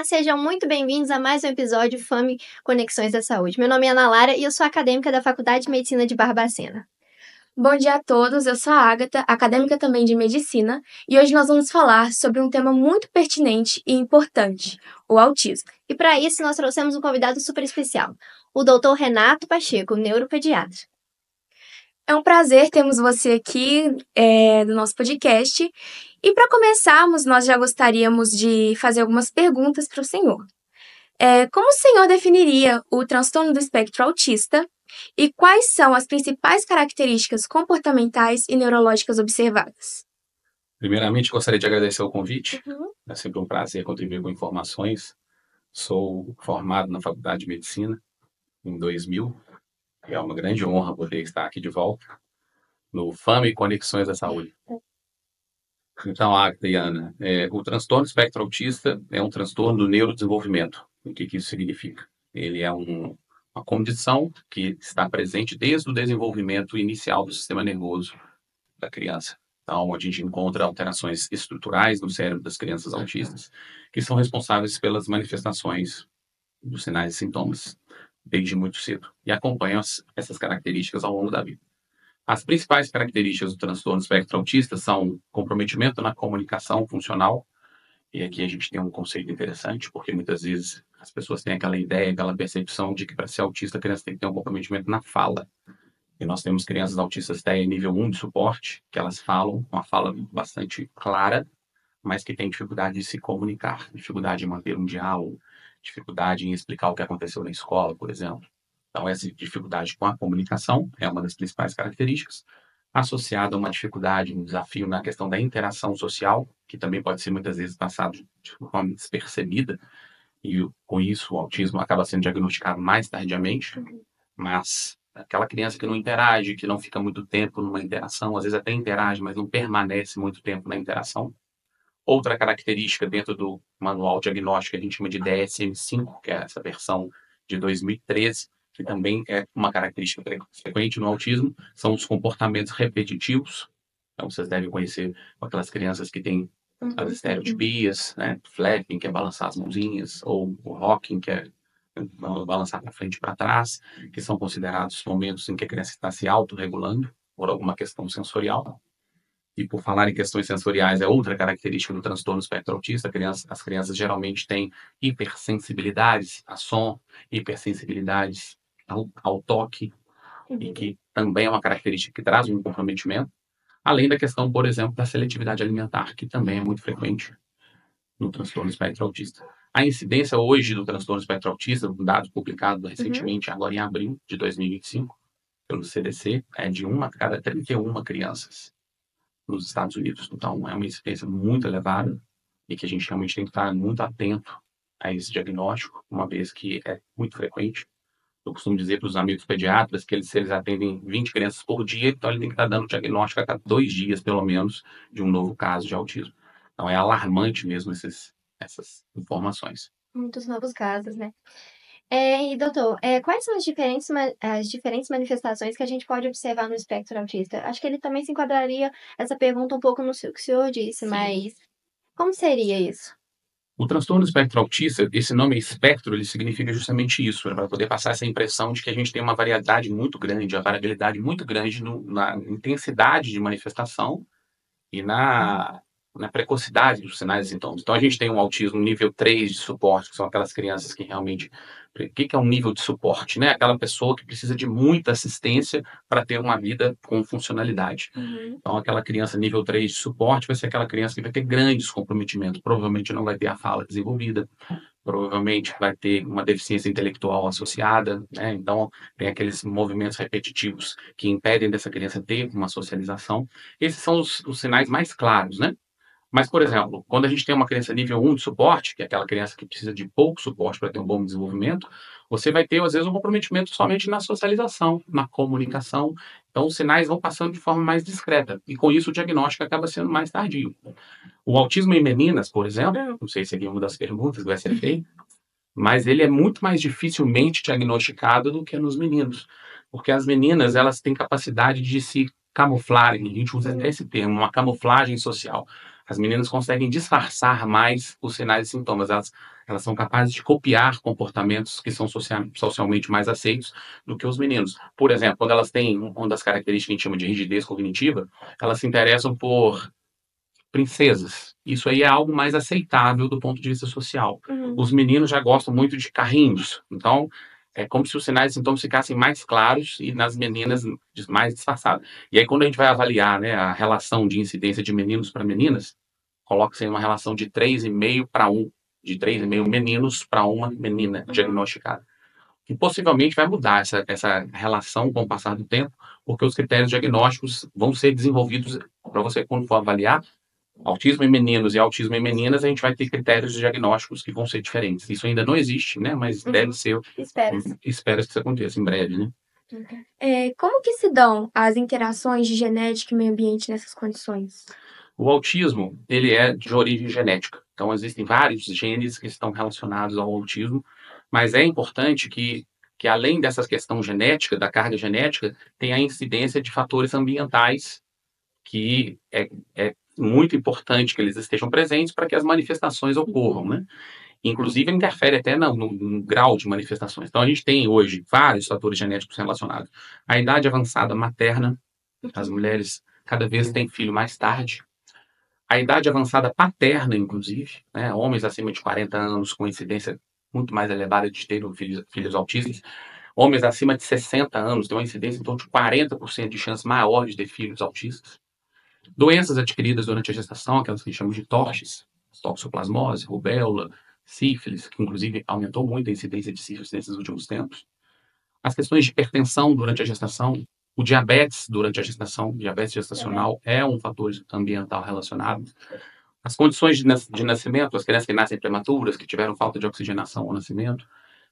sejam muito bem-vindos a mais um episódio FAME Conexões da Saúde. Meu nome é Ana Lara e eu sou acadêmica da Faculdade de Medicina de Barbacena. Bom dia a todos, eu sou a Ágata, acadêmica também de Medicina, e hoje nós vamos falar sobre um tema muito pertinente e importante, o autismo. E para isso nós trouxemos um convidado super especial, o Dr. Renato Pacheco, neuropediatra. É um prazer termos você aqui no nosso podcast. E para começarmos, nós já gostaríamos de fazer algumas perguntas para o senhor. Como o senhor definiria o transtorno do espectro autista e quais são as principais características comportamentais e neurológicas observadas? Primeiramente, gostaria de agradecer o convite. É sempre um prazer contribuir com informações. Sou formado na Faculdade de Medicina em 2000. É uma grande honra poder estar aqui de volta no FAME Conexões da Saúde. Então, Agatha e Ana, o transtorno espectro autista é um transtorno do neurodesenvolvimento. O que isso significa? Ele é uma condição que está presente desde o desenvolvimento inicial do sistema nervoso da criança. Então, a gente encontra alterações estruturais no cérebro das crianças autistas que são responsáveis pelas manifestações dos sinais e sintomas desde muito cedo e acompanham essas características ao longo da vida. As principais características do transtorno espectro autista são comprometimento na comunicação funcional, e aqui a gente tem um conceito interessante, porque muitas vezes as pessoas têm aquela ideia, aquela percepção de que para ser autista a criança tem que ter um comprometimento na fala. E nós temos crianças autistas até em nível 1 de suporte, que elas falam uma fala bastante clara, mas que têm dificuldade de se comunicar, dificuldade de manter um diálogo, dificuldade em explicar o que aconteceu na escola, por exemplo. Então, essa dificuldade com a comunicação é uma das principais características, associada a uma dificuldade, um desafio na questão da interação social, que também pode ser muitas vezes passado de forma despercebida, e com isso o autismo acaba sendo diagnosticado mais tardiamente, mas aquela criança que não interage, que não fica muito tempo numa interação, às vezes até interage, mas não permanece muito tempo na interação. Outra característica dentro do manual diagnóstico que a gente chama de DSM-5, que é essa versão de 2013, que também é uma característica frequente no autismo, são os comportamentos repetitivos. Então, vocês devem conhecer aquelas crianças que têm as estereotipias, né? Flapping, que é balançar as mãozinhas, ou o rocking, que é balançar para frente e para trás, que são considerados momentos em que a criança está se autorregulando por alguma questão sensorial. E por falar em questões sensoriais, é outra característica do transtorno espectro autista. As crianças geralmente têm hipersensibilidades a som, hipersensibilidades ao toque, e que também é uma característica que traz um comprometimento, além da questão, por exemplo, da seletividade alimentar, que também é muito frequente no transtorno espectro autista. A incidência hoje do transtorno espectro autista, um dado publicado recentemente, agora em abril de 2025, pelo CDC, é de 1 a cada 31 crianças nos Estados Unidos. Então, é uma incidência muito elevada e que a gente realmente tem que estar muito atento a esse diagnóstico, uma vez que é muito frequente. Eu costumo dizer para os amigos pediatras que se eles atendem 20 crianças por dia, então ele tem que estar dando diagnóstico a cada 2 dias, pelo menos, de um novo caso de autismo. Então, é alarmante mesmo essas informações. Muitos novos casos, né? E, doutor, quais são as diferentes manifestações que a gente pode observar no espectro autista? Acho que ele também se enquadraria essa pergunta um pouco no que o senhor disse, Sim. Mas como seria isso? O transtorno espectro autista, esse nome espectro, ele significa justamente isso, para poder passar essa impressão de que a gente tem uma variedade muito grande, a variabilidade muito grande na intensidade de manifestação e na precocidade dos sinais e sintomas. Então, a gente tem um autismo nível 3 de suporte, que são aquelas crianças que realmente... O que é um nível de suporte, né? Aquela pessoa que precisa de muita assistência para ter uma vida com funcionalidade. Então, aquela criança nível 3 de suporte vai ser aquela criança que vai ter grandes comprometimentos. Provavelmente não vai ter a fala desenvolvida, provavelmente vai ter uma deficiência intelectual associada, né? Então, tem aqueles movimentos repetitivos que impedem dessa criança ter uma socialização. Esses são os sinais mais claros, né? Mas, por exemplo, quando a gente tem uma criança nível 1 de suporte, que é aquela criança que precisa de pouco suporte para ter um bom desenvolvimento, você vai ter, às vezes, um comprometimento somente na socialização, na comunicação. Então, os sinais vão passando de forma mais discreta. E, com isso, o diagnóstico acaba sendo mais tardio. O autismo em meninas, por exemplo, não sei se aqui é uma das perguntas que vai ser feita, mas ele é muito mais dificilmente diagnosticado do que nos meninos. Porque as meninas, elas têm capacidade de se camuflarem, a gente usa até esse termo, uma camuflagem social. As meninas conseguem disfarçar mais os sinais e sintomas. Elas são capazes de copiar comportamentos que são socialmente mais aceitos do que os meninos. Por exemplo, quando elas têm uma das características que a gente chama de rigidez cognitiva, elas se interessam por princesas. Isso aí é algo mais aceitável do ponto de vista social. Os meninos já gostam muito de carrinhos. Então, é como se os sinais e sintomas ficassem mais claros e nas meninas mais disfarçados. E aí, quando a gente vai avaliar, né, a relação de incidência de meninos para meninas, coloca-se uma relação de 3,5 para 1, de 3,5 meninos para uma menina diagnosticada. E possivelmente vai mudar essa relação com o passar do tempo, porque os critérios diagnósticos vão ser desenvolvidos para você, quando for avaliar autismo em meninos e autismo em meninas, a gente vai ter critérios diagnósticos que vão ser diferentes. Isso ainda não existe, né? Mas deve ser. Espera-se que isso aconteça em breve, né? Como que se dão as interações de genética e meio ambiente nessas condições? O autismo, ele é de origem genética. Então, existem vários genes que estão relacionados ao autismo, mas é importante que além dessa questão genética, da carga genética, tenha a incidência de fatores ambientais, que é muito importante que eles estejam presentes para que as manifestações ocorram, né? Inclusive, interfere até no grau de manifestações. Então, a gente tem hoje vários fatores genéticos relacionados. A idade avançada materna, as mulheres cada vez têm filho mais tarde. A idade avançada paterna, inclusive, né? Homens acima de 40 anos com incidência muito mais elevada de ter filhos autistas. Homens acima de 60 anos têm uma incidência em torno de 40% de chance maior de ter filhos autistas. Doenças adquiridas durante a gestação, aquelas que chamamos de TORCHs, toxoplasmose, rubéola, sífilis, que inclusive aumentou muito a incidência de sífilis nesses últimos tempos. As questões de hipertensão durante a gestação, o diabetes durante a gestação, diabetes gestacional é um fator ambiental relacionado. As condições de nascimento, as crianças que nascem prematuras, que tiveram falta de oxigenação ao nascimento,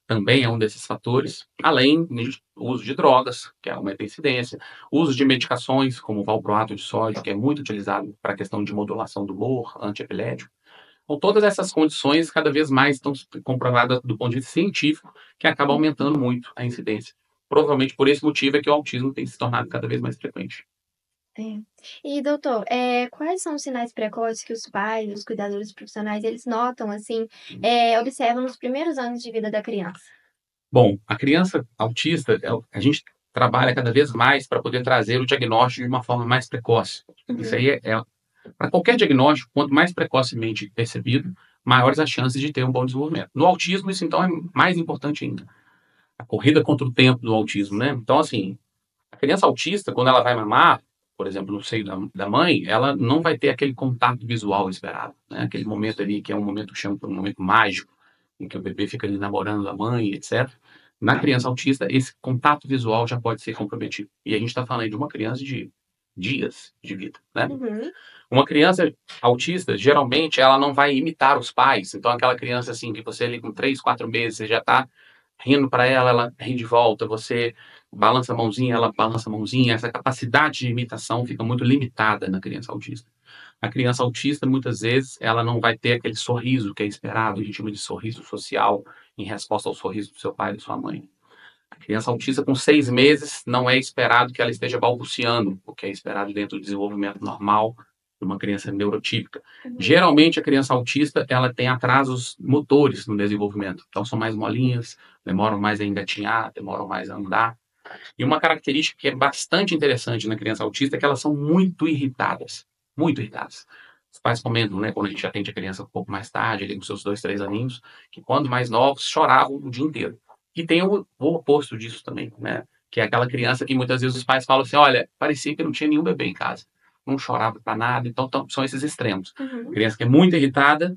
também é um desses fatores, além do uso de drogas, que aumenta a incidência, uso de medicações, como o valproato de sódio, que é muito utilizado para a questão de modulação do humor, antiepilético. Então, todas essas condições cada vez mais estão comprovadas do ponto de vista científico, que acaba aumentando muito a incidência. Provavelmente por esse motivo é que o autismo tem se tornado cada vez mais frequente. E, doutor, quais são os sinais precoces que os pais, os cuidadores profissionais, eles notam, assim, observam nos primeiros anos de vida da criança? Bom, a criança autista, a gente trabalha cada vez mais para poder trazer o diagnóstico de uma forma mais precoce. Isso aí para qualquer diagnóstico, quanto mais precocemente percebido, maiores as chances de ter um bom desenvolvimento. No autismo, isso então é mais importante ainda. A corrida contra o tempo do autismo, né? Então, assim, a criança autista, quando ela vai mamar, por exemplo, no seio da mãe, ela não vai ter aquele contato visual esperado, né? Aquele momento ali que é um momento que chama de um momento mágico, em que o bebê fica ali namorando a mãe, etc. Na criança autista, esse contato visual já pode ser comprometido. E a gente está falando de uma criança de dias de vida, né? Uma criança autista, geralmente, ela não vai imitar os pais. Então, aquela criança, assim, que você ali com 3, 4 meses, você já está rindo para ela ri de volta, você balança a mãozinha, ela balança a mãozinha. Essa capacidade de imitação fica muito limitada na criança autista. A criança autista, muitas vezes, ela não vai ter aquele sorriso que é esperado, a gente chama de sorriso social, em resposta ao sorriso do seu pai e da sua mãe. A criança autista, com 6 meses, não é esperado que ela esteja balbuciando, o que é esperado dentro do desenvolvimento normal de uma criança neurotípica. Geralmente, a criança autista, ela tem atrasos motores no desenvolvimento. Então, são mais molinhas, demoram mais a engatinhar, demoram mais a andar. E uma característica que é bastante interessante na criança autista é que elas são muito irritadas. Muito irritadas. Os pais comentam, né, quando a gente atende a criança um pouco mais tarde, ali com seus 2, 3 aninhos, que quando mais novos, choravam o dia inteiro. E tem o oposto disso também, né? Que é aquela criança que muitas vezes os pais falam assim, olha, parecia que não tinha nenhum bebê em casa. Não chorava para nada. Então, são esses extremos. Criança que é muito irritada,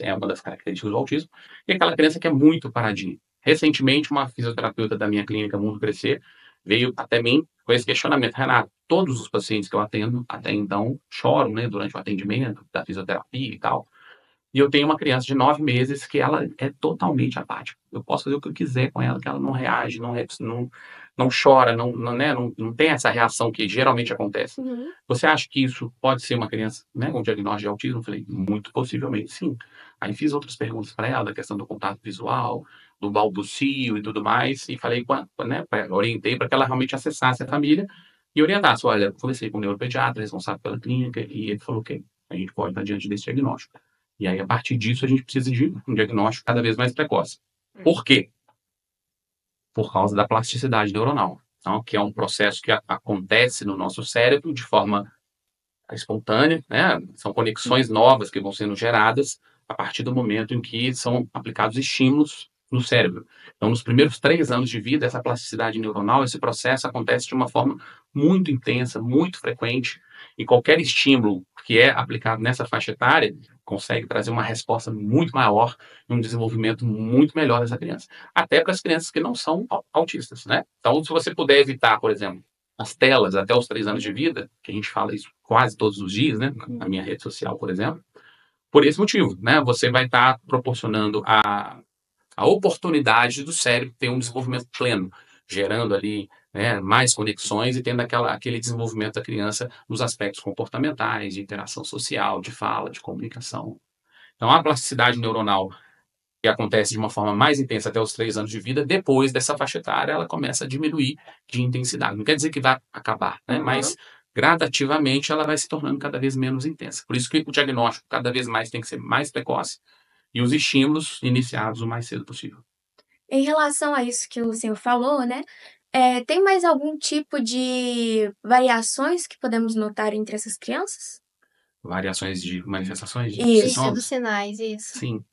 é uma das características do autismo, e aquela criança que é muito paradinha. Recentemente, uma fisioterapeuta da minha clínica Mundo Crescer veio até mim com esse questionamento. Renato, todos os pacientes que eu atendo até então choram, né, durante o atendimento da fisioterapia e tal. E eu tenho uma criança de 9 meses que ela é totalmente apática. Eu posso fazer o que eu quiser com ela, que ela não reage, não chora, não tem essa reação que geralmente acontece. Você acha que isso pode ser uma criança, né, com diagnóstico de autismo? Eu falei, muito possivelmente sim. Aí fiz outras perguntas para ela, da questão do contato visual, do balbucio e tudo mais, e falei, né, orientei para que ela realmente acessasse a família e orientasse. Olha, conversei com o neuropediatra, responsável pela clínica, e ele falou, ok, a gente pode estar diante desse diagnóstico. E aí, a partir disso, a gente precisa de um diagnóstico cada vez mais precoce. Por quê? Por causa da plasticidade neuronal, então, que é um processo que acontece no nosso cérebro de forma espontânea, né? São conexões novas que vão sendo geradas a partir do momento em que são aplicados estímulos no cérebro. Então, nos primeiros 3 anos de vida, essa plasticidade neuronal, esse processo acontece de uma forma muito intensa, muito frequente, e qualquer estímulo que é aplicado nessa faixa etária consegue trazer uma resposta muito maior e um desenvolvimento muito melhor dessa criança. Até para as crianças que não são autistas, né? Então, se você puder evitar, por exemplo, as telas até os 3 anos de vida, que a gente fala isso quase todos os dias, né? Na minha rede social, por exemplo, por esse motivo, né? Você vai estar proporcionando a oportunidade do cérebro ter um desenvolvimento pleno, gerando ali, né, mais conexões e tendo aquele desenvolvimento da criança nos aspectos comportamentais, de interação social, de fala, de comunicação. Então, a plasticidade neuronal que acontece de uma forma mais intensa até os 3 anos de vida, depois dessa faixa etária, ela começa a diminuir de intensidade. Não quer dizer que vai acabar, né? Mas gradativamente ela vai se tornando cada vez menos intensa. Por isso que o diagnóstico cada vez mais tem que ser mais precoce e os estímulos iniciados o mais cedo possível. Em relação a isso que o senhor falou, né? Tem mais algum tipo de variações que podemos notar entre essas crianças? Variações de manifestações de Isso. Isso, sintomas? dos sinais, isso. Sim.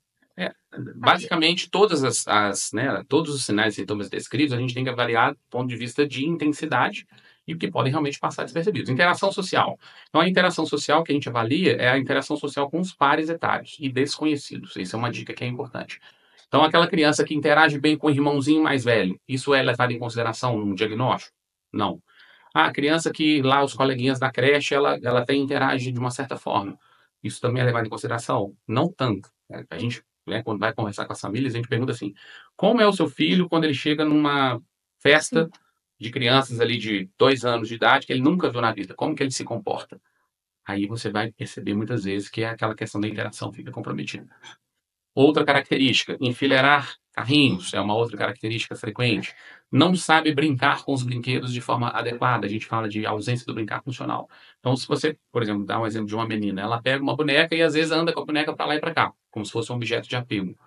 Basicamente, todos os sinais e sintomas descritos, a gente tem que avaliar do ponto de vista de intensidade e que podem realmente passar despercebidos. Interação social. Então, a interação social que a gente avalia é a interação social com os pares etários e desconhecidos. Isso é uma dica que é importante. Então, aquela criança que interage bem com o irmãozinho mais velho, isso é levado em consideração no diagnóstico? Não. A criança que lá os coleguinhas da creche, ela interage de uma certa forma. Isso também é levado em consideração? Não tanto. A gente, né, quando vai conversar com as famílias, a gente pergunta assim, como é o seu filho quando ele chega numa festa de crianças ali de 2 anos de idade que ele nunca viu na vida? Como que ele se comporta? Aí você vai perceber muitas vezes que aquela questão da interação fica comprometida. Outra característica, enfileirar carrinhos, é uma outra característica frequente. Não sabe brincar com os brinquedos de forma adequada, a gente fala de ausência do brincar funcional. Então, se você, por exemplo, dá um exemplo de uma menina, ela pega uma boneca e às vezes anda com a boneca para lá e para cá, como se fosse um objeto de apego.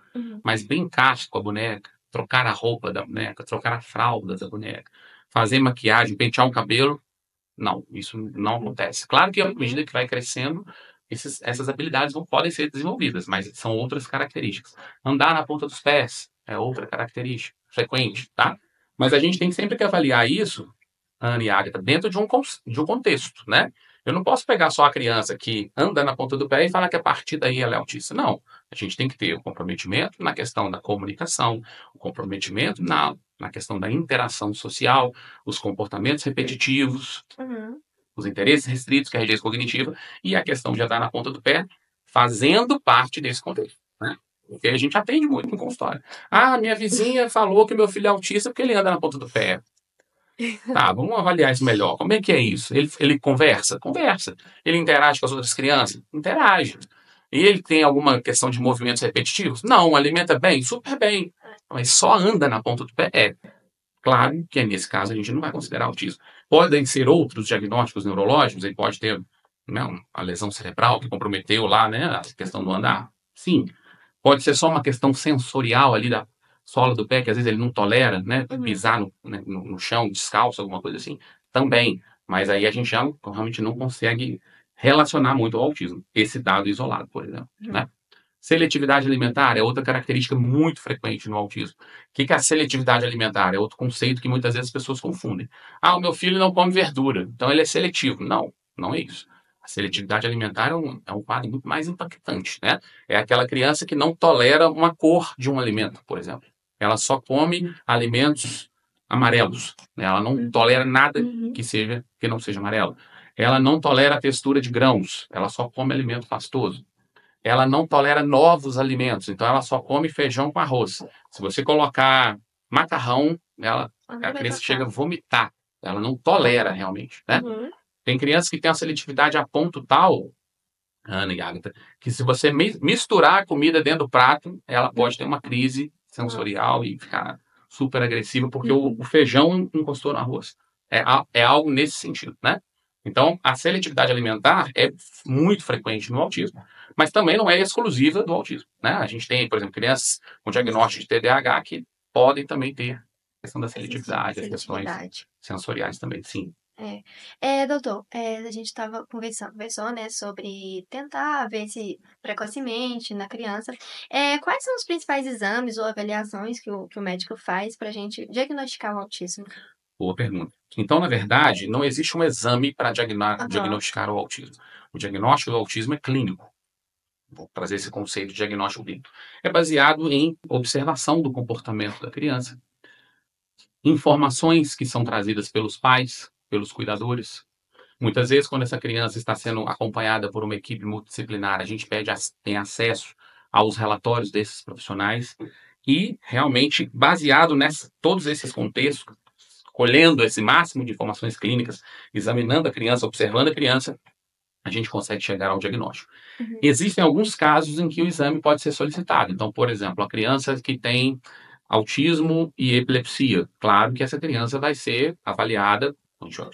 Mas brincar com a boneca, trocar a roupa da boneca, trocar a fralda da boneca, fazer maquiagem, pentear o cabelo, não, isso não acontece. Claro que à medida que vai crescendo, essas habilidades não podem ser desenvolvidas, mas são outras características. Andar na ponta dos pés é outra característica frequente, tá? Mas a gente tem sempre que avaliar isso, Ana e Agatha, dentro de um contexto, né? Eu não posso pegar só a criança que anda na ponta do pé e falar que a partir daí ela é autista. Não. A gente tem que ter o comprometimento na questão da comunicação, o comprometimento na questão da interação social, os comportamentos repetitivos, os interesses restritos, que é a rigidez cognitiva, e a questão de andar na ponta do pé, fazendo parte desse contexto, né? Porque a gente atende muito no consultório. Ah, minha vizinha falou que meu filho é autista porque ele anda na ponta do pé. Tá, vamos avaliar isso melhor. Como é que é isso? Ele conversa? Conversa. Ele interage com as outras crianças? Interage. E ele tem alguma questão de movimentos repetitivos? Não. Alimenta bem? Super bem. Mas só anda na ponta do pé? Claro que nesse caso a gente não vai considerar autismo. Podem ser outros diagnósticos neurológicos, ele pode ter, né, uma lesão cerebral que comprometeu lá, né, a questão do andar. Sim. Pode ser só uma questão sensorial ali da sola do pé, que às vezes ele não tolera, né, pisar no chão descalço, alguma coisa assim. Também. Mas aí a gente já realmente não consegue relacionar muito ao autismo. Esse dado isolado, por exemplo, né? Seletividade alimentar é outra característica muito frequente no autismo. O que é a seletividade alimentar? É outro conceito que muitas vezes as pessoas confundem. Ah, o meu filho não come verdura, então ele é seletivo. Não, não é isso. A seletividade alimentar é um quadro muito mais impactante, né? É aquela criança que não tolera uma cor de um alimento, por exemplo. Ela só come alimentos amarelos, né? Ela não tolera nada que não seja amarelo. Ela não tolera a textura de grãos. Ela só come alimento pastoso. Ela não tolera novos alimentos, então ela só come feijão com arroz. Se você colocar macarrão, a criança chega a vomitar. Ela não tolera realmente, né? Tem crianças que têm a seletividade a ponto tal, Ana e Agatha, que se você misturar a comida dentro do prato, ela pode ter uma crise sensorial e ficar super agressiva, porque o feijão encostou no arroz. É algo nesse sentido, né? Então, a seletividade alimentar é muito frequente no autismo, mas também não é exclusiva do autismo, né? A gente tem, por exemplo, crianças com diagnóstico de TDAH que podem também ter a questão da seletividade, as questões sensoriais também, sim. Doutor, a gente estava conversou, né, sobre tentar ver se precocemente na criança. Quais são os principais exames ou avaliações que o médico faz para a gente diagnosticar o autismo? Boa pergunta. Então, na verdade, não existe um exame para Aham. diagnosticar o autismo. O diagnóstico do autismo é clínico. Vou trazer esse conceito de diagnóstico clínico. É baseado em observação do comportamento da criança, informações que são trazidas pelos pais, pelos cuidadores. Muitas vezes, quando essa criança está sendo acompanhada por uma equipe multidisciplinar, a gente tem acesso aos relatórios desses profissionais e, realmente, baseado nessa todos esses contextos, colhendo esse máximo de informações clínicas, examinando a criança, observando a criança, a gente consegue chegar ao diagnóstico. Uhum. Existem alguns casos em que o exame pode ser solicitado. Então, por exemplo, a criança que tem autismo e epilepsia. Claro que essa criança vai ser avaliada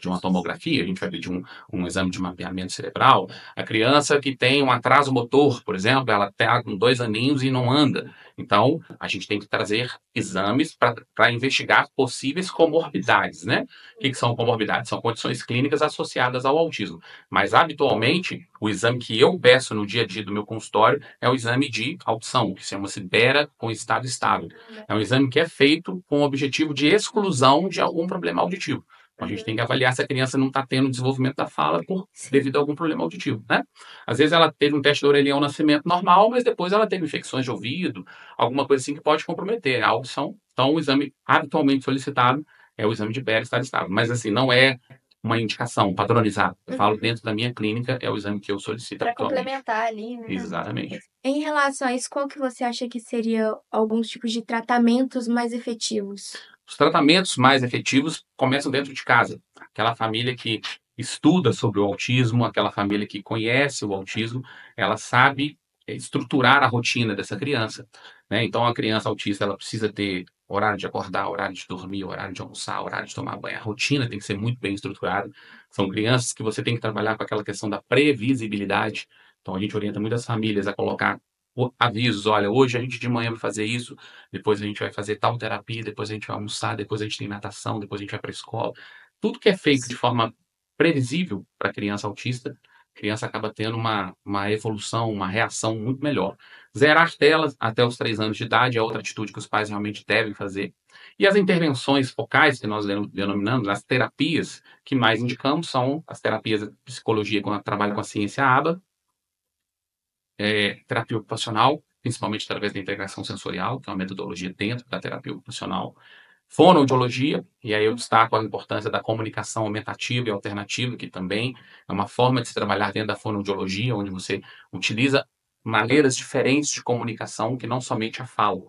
de uma tomografia, a gente vai pedir um exame de mapeamento cerebral. A criança que tem um atraso motor, por exemplo, ela está com 2 aninhos e não anda. Então, a gente tem que trazer exames para investigar possíveis comorbidades, né? O que são comorbidades? São condições clínicas associadas ao autismo. Mas, habitualmente, o exame que eu peço no dia a dia do meu consultório é o exame de audição, que chama-se BERA com estado estável. É um exame que é feito com o objetivo de exclusão de algum problema auditivo. Então, a gente tem que avaliar se a criança não está tendo desenvolvimento da fala devido a algum problema auditivo, né? Às vezes ela teve um teste da orelha ao nascimento normal, mas depois ela teve infecções de ouvido, alguma coisa assim que pode comprometer a audição. Então, o exame habitualmente solicitado é o exame de BERA estado estável. Mas, assim, não é uma indicação padronizada. Eu falo dentro da minha clínica, é o exame que eu solicito Para habitualmente. complementar ali, né? Exatamente. Em relação a isso, qual que você acha que seria alguns tipos de tratamentos mais efetivos? Os tratamentos mais efetivos começam dentro de casa. Aquela família que estuda sobre o autismo, aquela família que conhece o autismo, ela sabe estruturar a rotina dessa criança, né? Então, a criança autista, ela precisa ter horário de acordar, horário de dormir, horário de almoçar, horário de tomar banho. A rotina tem que ser muito bem estruturada. São crianças que você tem que trabalhar com aquela questão da previsibilidade. Então, a gente orienta muitas famílias a colocar avisos. Olha, hoje a gente de manhã vai fazer isso, depois a gente vai fazer tal terapia, depois a gente vai almoçar, depois a gente tem natação, depois a gente vai para a escola. Tudo que é feito de forma previsível para a criança autista, a criança acaba tendo uma evolução, uma reação muito melhor. Zerar telas até os 3 anos de idade é outra atitude que os pais realmente devem fazer. E as intervenções focais, que nós denominamos, as terapias que mais indicamos são as terapias de psicologia, quando trabalha com a ciência ABA, terapia ocupacional, principalmente através da integração sensorial, que é uma metodologia dentro da terapia ocupacional, fonoaudiologia, e aí eu destaco a importância da comunicação aumentativa e alternativa, que também é uma forma de se trabalhar dentro da fonoaudiologia, onde você utiliza maneiras diferentes de comunicação que não somente a fala.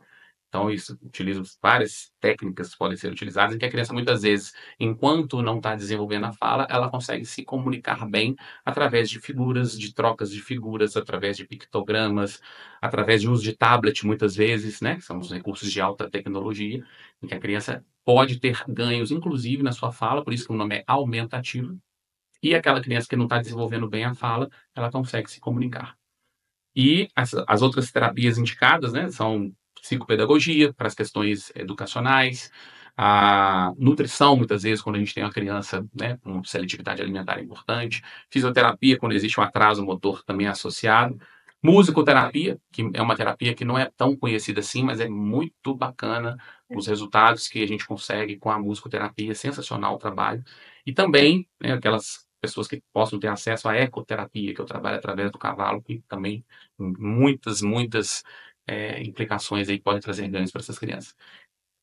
Então, isso utiliza várias técnicas que podem ser utilizadas, em que a criança, muitas vezes, enquanto não está desenvolvendo a fala, ela consegue se comunicar bem através de figuras, de trocas de figuras, através de pictogramas, através de uso de tablet, muitas vezes, né? Que são os recursos de alta tecnologia, em que a criança pode ter ganhos, inclusive, na sua fala, por isso que o nome é aumentativo. E aquela criança que não está desenvolvendo bem a fala, ela consegue se comunicar. E as outras terapias indicadas, né, são psicopedagogia, para as questões educacionais, a nutrição, muitas vezes, quando a gente tem uma criança, né, com seletividade alimentar importante, fisioterapia, quando existe um atraso motor também associado, musicoterapia, que é uma terapia que não é tão conhecida assim, mas é muito bacana os resultados que a gente consegue com a musicoterapia, sensacional o trabalho, e também, né, aquelas pessoas que possam ter acesso à ecoterapia, que eu trabalho através do cavalo, que também muitas implicações aí que podem trazer ganhos para essas crianças.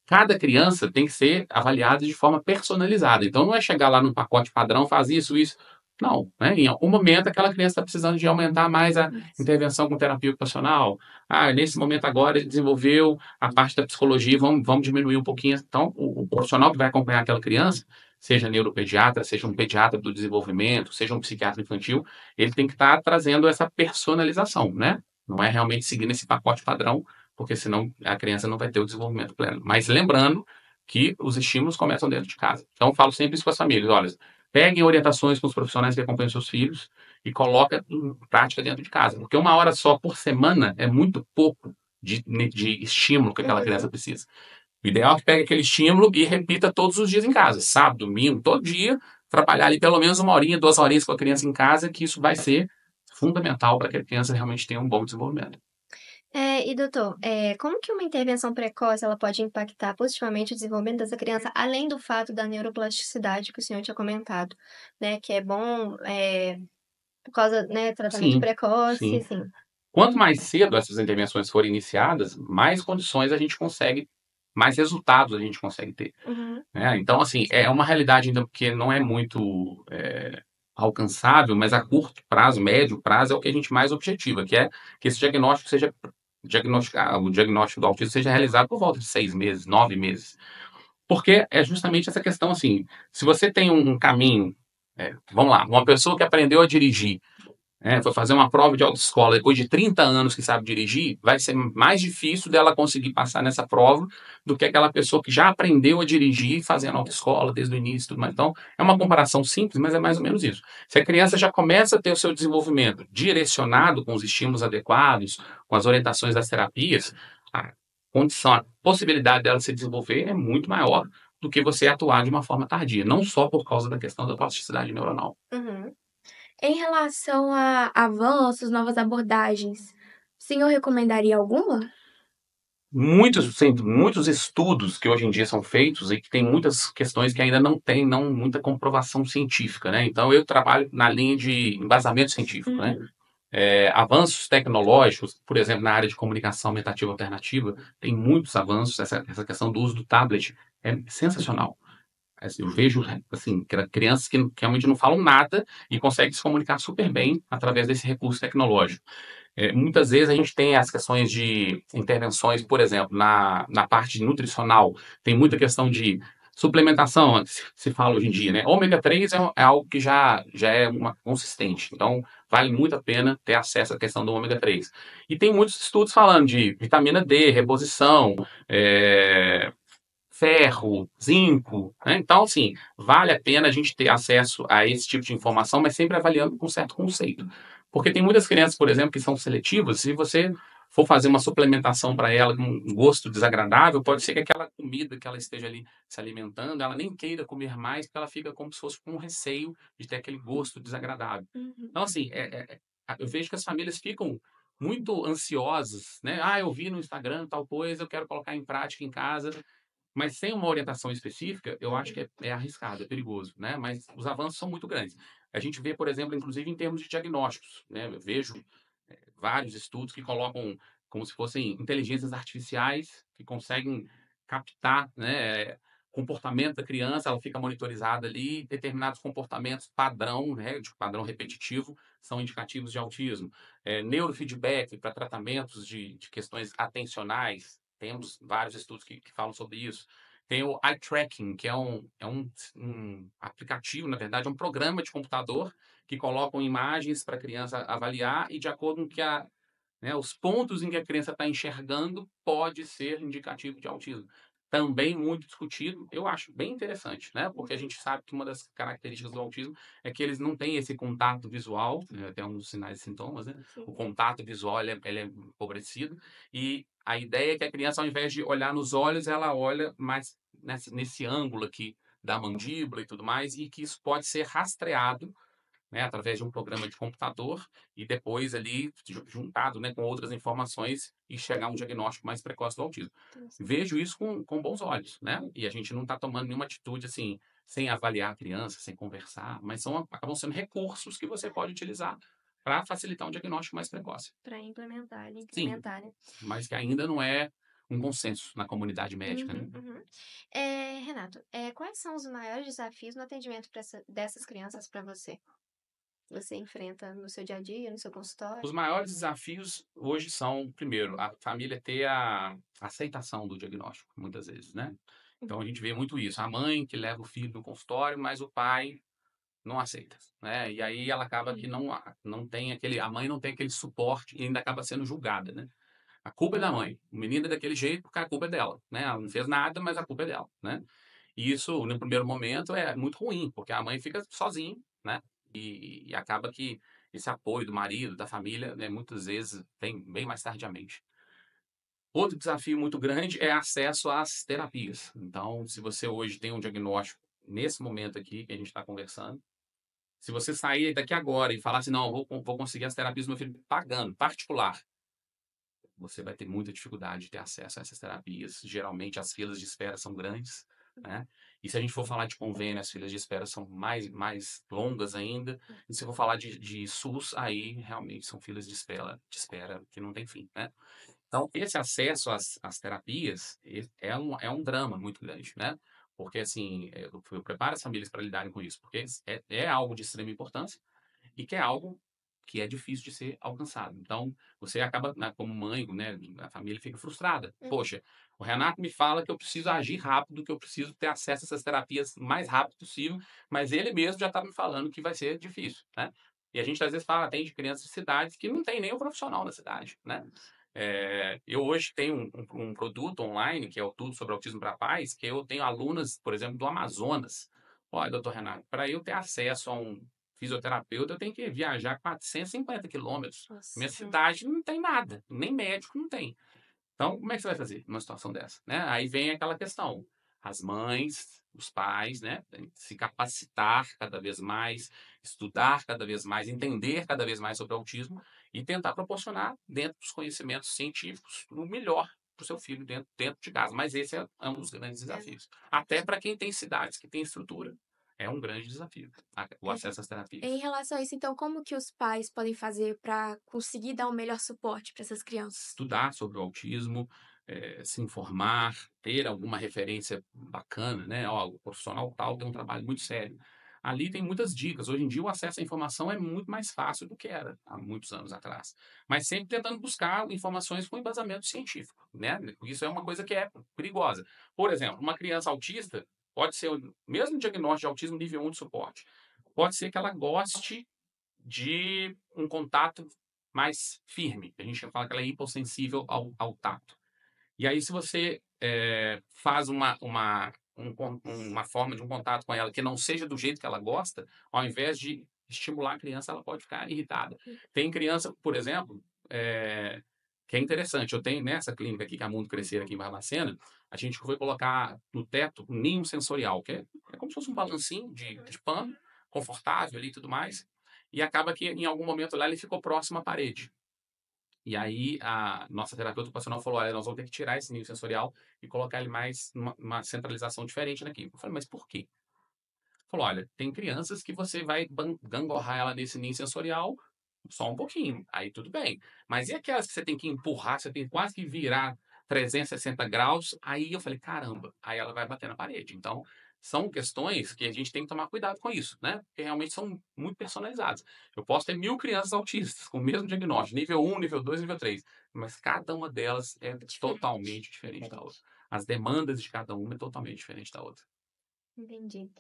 Cada criança tem que ser avaliada de forma personalizada. Então, não é chegar lá no pacote padrão, faz isso, isso. Não, né? Em algum momento, aquela criança está precisando de aumentar mais a intervenção com terapia ocupacional. Nesse momento agora, ele desenvolveu a parte da psicologia, vamos diminuir um pouquinho. Então, o profissional que vai acompanhar aquela criança, seja neuropediatra, seja um pediatra do desenvolvimento, seja um psiquiatra infantil, ele tem que estar trazendo essa personalização, né? Não é realmente seguindo esse pacote padrão, porque senão a criança não vai ter o desenvolvimento pleno. Mas lembrando que os estímulos começam dentro de casa. Então, eu falo sempre isso com as famílias: olha, peguem orientações com os profissionais que acompanham seus filhos e coloca em prática dentro de casa. Porque uma hora só por semana é muito pouco de estímulo que aquela criança precisa. O ideal é que pegue aquele estímulo e repita todos os dias em casa, sábado, domingo, todo dia, trabalhar ali pelo menos 1 horinha, 2 horinhas com a criança em casa, que isso vai ser fundamental para que a criança realmente tenha um bom desenvolvimento. E doutor, como que uma intervenção precoce ela pode impactar positivamente o desenvolvimento dessa criança, além do fato da neuroplasticidade que o senhor tinha comentado, né, que é bom, por causa, né, tratamento Sim, precoce, sim. assim. Quanto mais cedo essas intervenções forem iniciadas, mais condições a gente consegue, mais resultados a gente consegue ter. Uhum, Né? Então, assim, é uma realidade ainda que não é muito alcançável, mas a curto prazo, médio prazo, é o que a gente mais objetiva, que é que esse diagnóstico seja o diagnóstico do autismo seja realizado por volta de 6 meses, 9 meses. Porque é justamente essa questão, assim, se você tem um caminho, vamos lá, uma pessoa que aprendeu a dirigir, foi fazer uma prova de autoescola depois de 30 anos que sabe dirigir, vai ser mais difícil dela conseguir passar nessa prova do que aquela pessoa que já aprendeu a dirigir fazendo autoescola desde o início e tudo mais. Então, é uma comparação simples, mas é mais ou menos isso. Se a criança já começa a ter o seu desenvolvimento direcionado com os estímulos adequados, com as orientações das terapias, a condição, a possibilidade dela se desenvolver é muito maior do que você atuar de uma forma tardia, não só por causa da questão da plasticidade neuronal. uhum. Em relação a avanços, novas abordagens, o senhor recomendaria alguma? Muitos estudos que hoje em dia são feitos e que tem muitas questões que ainda não tem muita comprovação científica, né? Então eu trabalho na linha de embasamento científico, né? Avanços tecnológicos, por exemplo, na área de comunicação aumentativa alternativa, tem muitos avanços. Essa questão do uso do tablet é sensacional. Assim, eu vejo assim, crianças que realmente não falam nada e conseguem se comunicar super bem através desse recurso tecnológico. Muitas vezes a gente tem as questões de intervenções, por exemplo, na parte nutricional, tem muita questão de suplementação, se fala hoje em dia, né? Ômega 3 é algo que já é uma consistente, então vale muito a pena ter acesso à questão do ômega 3. E tem muitos estudos falando de vitamina D, reposição, ferro, zinco, né? Então, assim, vale a pena a gente ter acesso a esse tipo de informação, mas sempre avaliando com certo conceito. Porque tem muitas crianças, por exemplo, que são seletivas, se você for fazer uma suplementação para ela com um gosto desagradável, pode ser que aquela comida que ela esteja ali se alimentando, ela nem queira comer mais, porque ela fica como se fosse com receio de ter aquele gosto desagradável. Uhum. Então, assim, eu vejo que as famílias ficam muito ansiosas, né? Ah, eu vi no Instagram tal coisa, eu quero colocar em prática em casa. Mas sem uma orientação específica, eu acho que é arriscado, é perigoso, né? Mas os avanços são muito grandes. A gente vê, por exemplo, inclusive em termos de diagnósticos, né? Eu vejo vários estudos que colocam como se fossem inteligências artificiais que conseguem captar, né, comportamento da criança, ela fica monitorizada ali, determinados comportamentos padrão, né, de padrão repetitivo, são indicativos de autismo. Neurofeedback para tratamentos de questões atencionais, temos vários estudos que falam sobre isso. Tem o eye tracking, que é um aplicativo, na verdade, é um programa de computador que colocam imagens para a criança avaliar e de acordo com que os pontos em que a criança está enxergando pode ser indicativo de autismo. Também muito discutido, eu acho bem interessante, né? Porque a gente sabe que uma das características do autismo é que eles não têm esse contato visual, até um dos sinais e sintomas, né? O contato visual ele é empobrecido e a ideia é que a criança, ao invés de olhar nos olhos, ela olha mais nesse ângulo aqui da mandíbula e tudo mais, e que isso pode ser rastreado, né, através de um programa de computador e depois ali juntado, né, com outras informações e chegar a um diagnóstico mais precoce do autismo. Vejo isso com bons olhos, né? E a gente não está tomando nenhuma atitude assim, sem avaliar a criança, sem conversar, mas acabam sendo recursos que você pode utilizar para facilitar um diagnóstico mais precoce. Para implementar, Sim, né? mas que ainda não é um consenso na comunidade médica, né? Uhum. Renato, quais são os maiores desafios no atendimento dessas crianças para você? Você enfrenta no seu dia a dia, no seu consultório? Os maiores desafios hoje são, primeiro, a família ter a aceitação do diagnóstico, muitas vezes, né? Então a gente vê muito isso. A mãe que leva o filho no consultório, mas o pai não aceita, né? E aí ela acaba que não tem a mãe não tem aquele suporte e ainda acaba sendo julgada, né? A culpa é da mãe. O menino é daquele jeito porque a culpa é dela, né? Ela não fez nada, mas a culpa é dela, né? E isso, no primeiro momento, é muito ruim, porque a mãe fica sozinha, né? E acaba que esse apoio do marido, da família, né, muitas vezes vem bem mais tardiamente. Outro desafio muito grande é acesso às terapias. Então, se você hoje tem um diagnóstico, nesse momento aqui que a gente está conversando, se você sair daqui agora e falar assim, não, vou conseguir as terapias do meu filho pagando, particular, você vai ter muita dificuldade de ter acesso a essas terapias. Geralmente as filas de espera são grandes, né? E se a gente for falar de convênio, as filas de espera são mais longas ainda. E se for falar de SUS, aí realmente são filas de espera que não tem fim, né? Então, esse acesso às terapias é um drama muito grande, né? Porque, assim, eu preparo as famílias para lidarem com isso, porque é algo de extrema importância e que é algo que é difícil de ser alcançado. Então, você acaba, né, como mãe, né, a família fica frustrada. Poxa, o Renato me fala que eu preciso agir rápido, que eu preciso ter acesso a essas terapias o mais rápido possível, mas ele mesmo já está me falando que vai ser difícil, né? E a gente às vezes fala, atende crianças de cidades que não tem nem o profissional na cidade, né? Eu hoje tenho um produto online, que é o Tudo sobre Autismo para Pais, que eu tenho alunas, por exemplo, do Amazonas. Olha, doutor Renato, para eu ter acesso a um fisioterapeuta, eu tenho que viajar 450 quilômetros. Minha cidade não tem nada, nem médico não tem. Então, como é que você vai fazer numa situação dessa, né? Aí vem aquela questão. As mães, os pais, né? Têm que se capacitar cada vez mais, estudar cada vez mais, entender cada vez mais sobre o autismo e tentar proporcionar, dentro dos conhecimentos científicos, o melhor para o seu filho dentro de casa. Mas esse é um dos grandes desafios. Até para quem tem cidades, que tem estrutura. É um grande desafio, o acesso às terapias. Em relação a isso, então, como que os pais podem fazer para conseguir dar o melhor suporte para essas crianças? Estudar sobre o autismo, se informar, ter alguma referência bacana, né? Ó, o profissional tal tem um trabalho muito sério. Ali tem muitas dicas. Hoje em dia o acesso à informação é muito mais fácil do que era há muitos anos atrás. Mas sempre tentando buscar informações com embasamento científico, né? Isso é uma coisa que é perigosa. Por exemplo, uma criança autista pode ser o mesmo diagnóstico de autismo nível 1 de suporte. Pode ser que ela goste de um contato mais firme. A gente fala que ela é hipossensível ao tato. E aí, se você faz uma forma de um contato com ela que não seja do jeito que ela gosta, ao invés de estimular a criança, ela pode ficar irritada. Tem criança, por exemplo, que é interessante. Eu tenho nessa clínica aqui, que é a Mundo Crescer, aqui em Barbacena, a gente foi colocar no teto um ninho sensorial, que é como se fosse um balancinho de pano, confortável ali e tudo mais. E acaba que, em algum momento lá, ele ficou próximo à parede. E aí a nossa terapeuta ocupacional falou, olha, nós vamos ter que tirar esse nível sensorial e colocar ele mais numa centralização diferente daqui. Eu falei, mas por quê? Falou, olha, tem crianças que você vai gangorrar ela nesse nível sensorial só um pouquinho, aí tudo bem. Mas e aquelas que você tem que empurrar, você tem quase que virar 360 graus, aí eu falei, caramba, aí ela vai bater na parede. Então, são questões que a gente tem que tomar cuidado com isso, né? Porque realmente são muito personalizadas. Eu posso ter 1.000 crianças autistas com o mesmo diagnóstico, nível 1, nível 2, nível 3, mas cada uma delas é totalmente diferente da outra. As demandas de cada uma é totalmente diferente da outra. Entendi.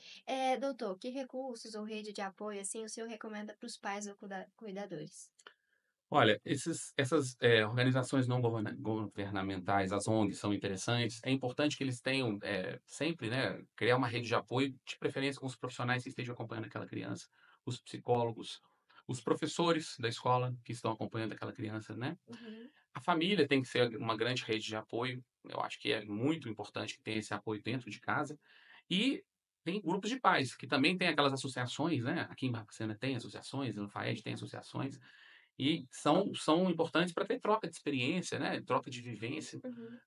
Doutor, que recursos ou rede de apoio, assim, o senhor recomenda para os pais ou cuidadores? Olha, essas organizações não governamentais, as ONGs, são interessantes. É importante que eles tenham sempre, né, criar uma rede de apoio, de preferência com os profissionais que estejam acompanhando aquela criança, os psicólogos, os professores da escola que estão acompanhando aquela criança, né? Uhum. A família tem que ser uma grande rede de apoio. Eu acho que é muito importante que tenha esse apoio dentro de casa. E tem grupos de pais, que também tem aquelas associações, né? Aqui em Barbacena tem associações, no FAED tem associações, e são importantes para ter troca de experiência, né? Troca de vivência. Uhum.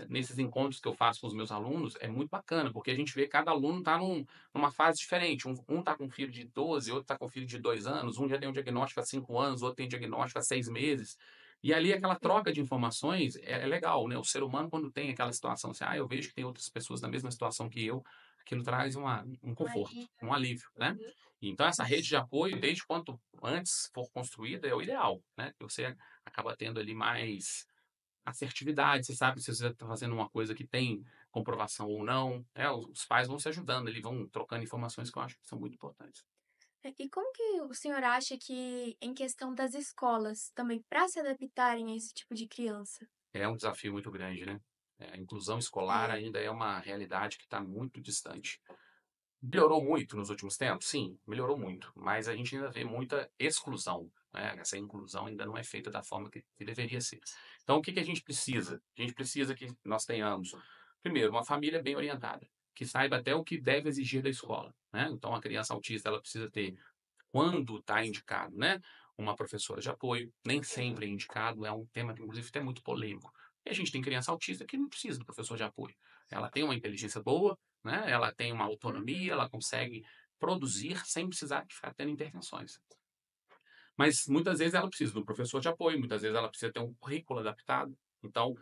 Nesses encontros que eu faço com os meus alunos, é muito bacana, porque a gente vê que cada aluno está numa fase diferente. Um está com um filho de 12, outro está com um filho de 2 anos, um já tem um diagnóstico há 5 anos, outro tem diagnóstico há 6 meses. E ali aquela troca de informações é legal, né? O ser humano, quando tem aquela situação, assim, eu vejo que tem outras pessoas na mesma situação que eu, aquilo traz um conforto, um alívio, né? Uhum. Então, essa rede de apoio, desde quanto antes for construída, é o ideal, né? Que você acaba tendo ali mais assertividade, você sabe se você está fazendo uma coisa que tem comprovação ou não, né? Os pais vão se ajudando, eles vão trocando informações que eu acho que são muito importantes. E como que o senhor acha que, em questão das escolas, também para se adaptarem a esse tipo de criança? É um desafio muito grande, né? A inclusão escolar ainda é uma realidade que está muito distante. Melhorou muito nos últimos tempos? Sim, melhorou muito, mas a gente ainda vê muita exclusão, né? Essa inclusão ainda não é feita da forma que deveria ser. Então, o que que a gente precisa? A gente precisa que nós tenhamos, primeiro, uma família bem orientada, que saiba até o que deve exigir da escola, né? Então, a criança autista, ela precisa ter, quando está indicado, né, uma professora de apoio, nem sempre é indicado, é um tema que, inclusive, até muito polêmico. E a gente tem criança autista que não precisa do professor de apoio. Ela tem uma inteligência boa, né? Ela tem uma autonomia, ela consegue produzir sem precisar de ficar tendo intervenções. Mas muitas vezes ela precisa do professor de apoio, muitas vezes ela precisa ter um currículo adaptado. Então,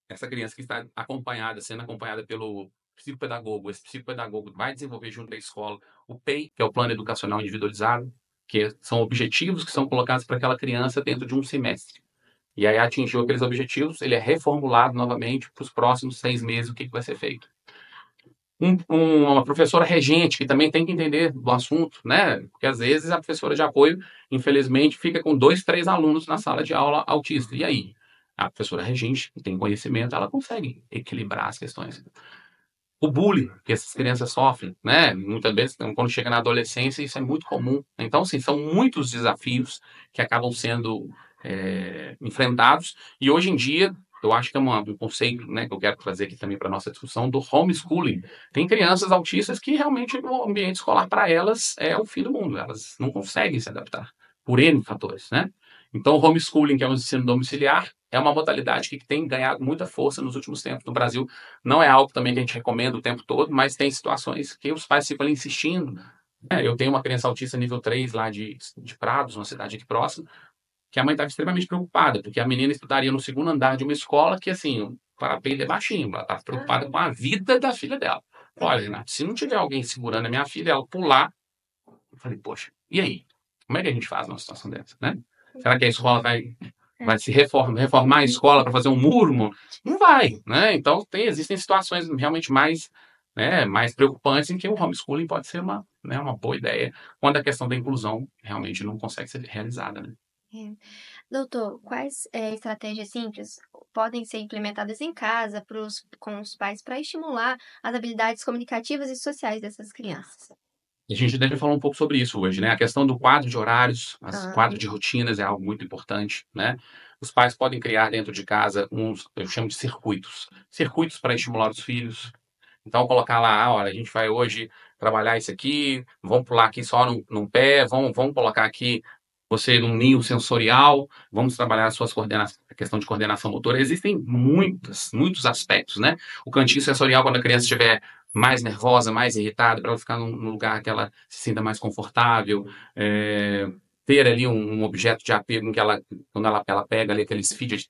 essa criança que está acompanhada, sendo acompanhada pelo psicopedagogo, esse psicopedagogo vai desenvolver junto da escola o PEI, que é o Plano Educacional Individualizado, que são objetivos que são colocados para aquela criança dentro de um semestre. E aí atingiu aqueles objetivos, ele é reformulado novamente para os próximos 6 meses o que vai ser feito. Uma professora regente que também tem que entender do assunto, né? Porque às vezes a professora de apoio, infelizmente, fica com 2, 3 alunos na sala de aula autista. E aí? A professora regente, que tem conhecimento, ela consegue equilibrar as questões. O bullying que essas crianças sofrem, né? Muitas vezes, quando chega na adolescência, isso é muito comum. Então, assim, são muitos desafios que acabam sendo enfrentados. E hoje em dia, eu acho que é um conceito, né, que eu quero trazer aqui também para a nossa discussão do homeschooling. Tem crianças autistas que realmente o ambiente escolar para elas é o fim do mundo. Elas não conseguem se adaptar por N fatores, né? Então, o homeschooling, que é o ensino domiciliar, é uma modalidade que tem ganhado muita força nos últimos tempos no Brasil. Não é algo também que a gente recomenda o tempo todo, mas tem situações que os pais ficam ali insistindo. Eu tenho uma criança autista nível 3 lá de Prados, uma cidade aqui próxima, que a mãe estava extremamente preocupada, porque a menina estudaria no segundo andar de uma escola que, assim, o parapeito é baixinho, ela estava preocupada com a vida da filha dela. Olha, Renato, se não tiver alguém segurando a minha filha, ela pular, eu falei, poxa, e aí? Como é que a gente faz numa situação dessa, né? Será que a escola vai se reformar a escola para fazer um muro? Não vai, né? Então, existem situações realmente mais, né, mais preocupantes em que o homeschooling pode ser uma boa ideia, quando a questão da inclusão realmente não consegue ser realizada, né? É. Doutor, quais estratégias simples podem ser implementadas em casa com os pais para estimular as habilidades comunicativas e sociais dessas crianças? E a gente deve falar um pouco sobre isso hoje, né? A questão do quadro de horários, Ah, quadro de rotinas é algo muito importante, né? Os pais podem criar dentro de casa eu chamo de circuitos para estimular os filhos. Então, colocar lá, olha, a gente vai hoje trabalhar isso aqui, vamos pular aqui só num pé, vamos colocar aqui você num ninho sensorial, vamos trabalhar a questão de coordenação motora. Existem muitos aspectos, né? O cantinho sensorial, quando a criança estiver mais nervosa, mais irritada, para ela ficar num lugar que ela se sinta mais confortável, ter ali um objeto de apego em que quando ela pega ali aqueles fidget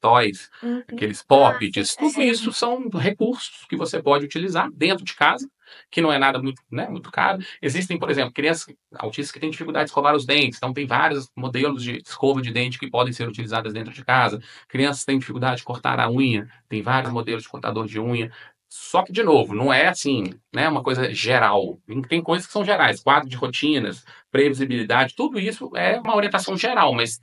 toys, aqueles pop-its, tudo isso são recursos que você pode utilizar dentro de casa, que não é nada muito, né, muito caro. Existem, por exemplo, crianças autistas que têm dificuldade de escovar os dentes, então tem vários modelos de escova de dente que podem ser utilizadas dentro de casa. Crianças que têm dificuldade de cortar a unha, tem vários modelos de cortador de unha. Só que, de novo, não é assim, né, uma coisa geral. Tem coisas que são gerais, quadro de rotinas, previsibilidade, tudo isso é uma orientação geral, mas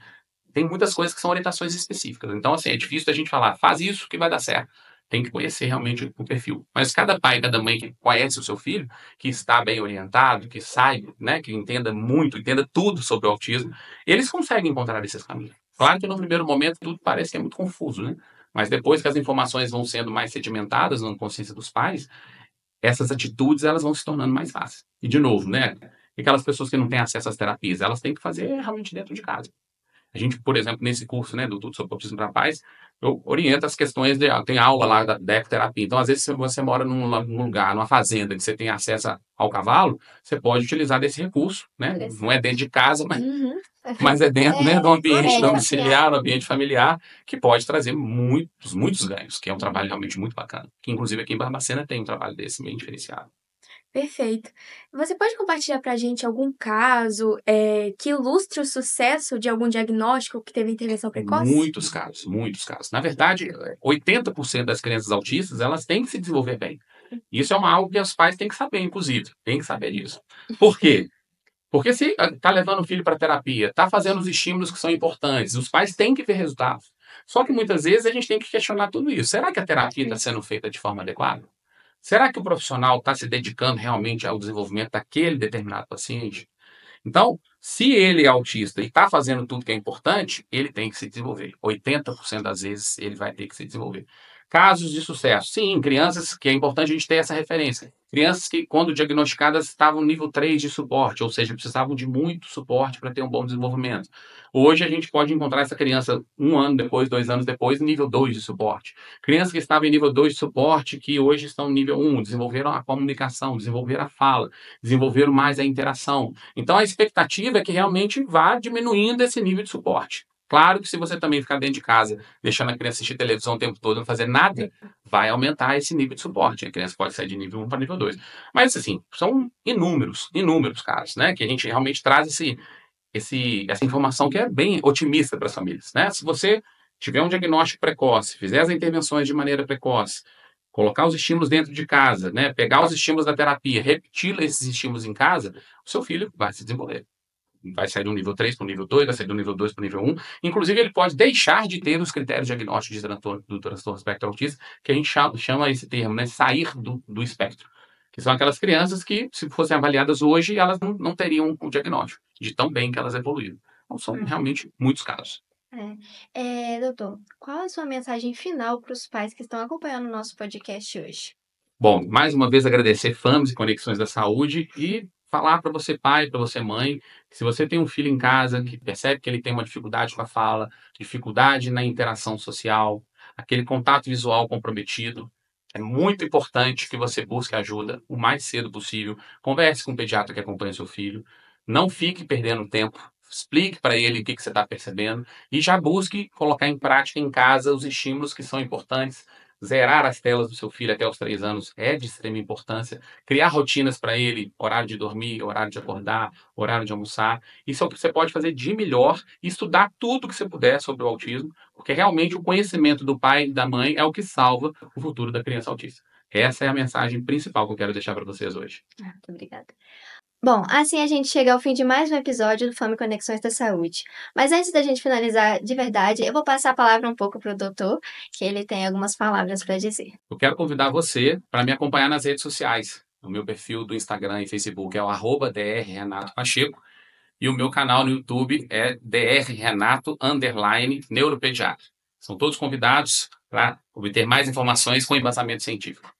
tem muitas coisas que são orientações específicas. Então, assim, é difícil a gente falar, faz isso que vai dar certo. Tem que conhecer realmente o perfil. Mas cada pai, cada mãe que conhece o seu filho, que está bem orientado, que saiba, né, que entenda muito, entenda tudo sobre o autismo, eles conseguem encontrar esses caminhos. Claro que no primeiro momento tudo parece que é muito confuso, né? Mas depois que as informações vão sendo mais sedimentadas na consciência dos pais, essas atitudes elas vão se tornando mais fáceis. E de novo, né? Aquelas pessoas que não têm acesso às terapias, elas têm que fazer realmente dentro de casa. A gente, por exemplo, nesse curso, né, do Tudo sobre Autismo para Pais, eu oriento as questões tem aula lá da ecoterapia. Então, às vezes, se você mora num lugar, numa fazenda, que você tem acesso ao cavalo, você pode utilizar desse recurso, né? Não é dentro de casa, mas é dentro, né, do ambiente domiciliar, do ambiente familiar, que pode trazer muitos ganhos, que é um trabalho realmente muito bacana. Que, inclusive, aqui em Barbacena tem um trabalho desse bem diferenciado. Perfeito. Você pode compartilhar para a gente algum caso que ilustre o sucesso de algum diagnóstico que teve intervenção precoce? Muitos casos, muitos casos. Na verdade, 80% das crianças autistas, elas têm que se desenvolver bem. Isso é algo que os pais têm que saber, inclusive. Têm que saber disso. Por quê? Porque se está levando o filho para terapia, está fazendo os estímulos que são importantes, os pais têm que ver resultados. Só que muitas vezes a gente tem que questionar tudo isso. Será que a terapia está sendo feita de forma adequada? Será que o profissional está se dedicando realmente ao desenvolvimento daquele determinado paciente? Então, se ele é autista e está fazendo tudo que é importante, ele tem que se desenvolver. 80% das vezes ele vai ter que se desenvolver. Casos de sucesso. Sim, crianças, que é importante a gente ter essa referência. Crianças que, quando diagnosticadas, estavam no nível 3 de suporte, ou seja, precisavam de muito suporte para ter um bom desenvolvimento. Hoje a gente pode encontrar essa criança 1 ano depois, 2 anos depois, em nível 2 de suporte. Crianças que estavam em nível 2 de suporte, que hoje estão no nível 1, desenvolveram a comunicação, desenvolveram a fala, desenvolveram mais a interação. Então, a expectativa é que realmente vá diminuindo esse nível de suporte. Claro que se você também ficar dentro de casa, deixando a criança assistir televisão o tempo todo, não fazer nada, vai aumentar esse nível de suporte. A criança pode sair de nível 1 para nível 2. Mas, assim, são inúmeros casos, né? Que a gente realmente traz essa informação que é bem otimista para as famílias, né? Se você tiver um diagnóstico precoce, fizer as intervenções de maneira precoce, colocar os estímulos dentro de casa, né? Pegar os estímulos da terapia, repetir esses estímulos em casa, o seu filho vai se desenvolver. Vai sair do nível 3 para o nível 2, vai sair do nível 2 para o nível 1. Inclusive, ele pode deixar de ter os critérios diagnósticos do transtorno espectro autista, que a gente chama esse termo, né? Sair do espectro. Que são aquelas crianças que, se fossem avaliadas hoje, elas não teriam o diagnóstico, de tão bem que elas evoluíram. Então, são realmente muitos casos. Doutor, qual a sua mensagem final para os pais que estão acompanhando o nosso podcast hoje? Bom, mais uma vez agradecer FAMs e Conexões da Saúde e falar para você pai, para você mãe, que se você tem um filho em casa que percebe que ele tem uma dificuldade com a fala, dificuldade na interação social, aquele contato visual comprometido, é muito importante que você busque ajuda o mais cedo possível. Converse com o pediatra que acompanha seu filho. Não fique perdendo tempo. Explique para ele o que você está percebendo e já busque colocar em prática em casa os estímulos que são importantes. Zerar as telas do seu filho até os 3 anos é de extrema importância. Criar rotinas para ele, horário de dormir, horário de acordar, horário de almoçar. Isso é o que você pode fazer de melhor e estudar tudo que você puder sobre o autismo, porque realmente o conhecimento do pai e da mãe é o que salva o futuro da criança autista. Essa é a mensagem principal que eu quero deixar para vocês hoje. Muito obrigada. Bom, assim a gente chega ao fim de mais um episódio do Fome Conexões da Saúde. Mas antes da gente finalizar de verdade, eu vou passar a palavra um pouco para o doutor, que ele tem algumas palavras para dizer. Eu quero convidar você para me acompanhar nas redes sociais. O meu perfil do Instagram e Facebook é o @drrenatopacheco e o meu canal no YouTube é drrenato_neuropediatra. São todos convidados para obter mais informações com embasamento científico.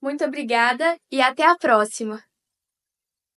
Muito obrigada e até a próxima!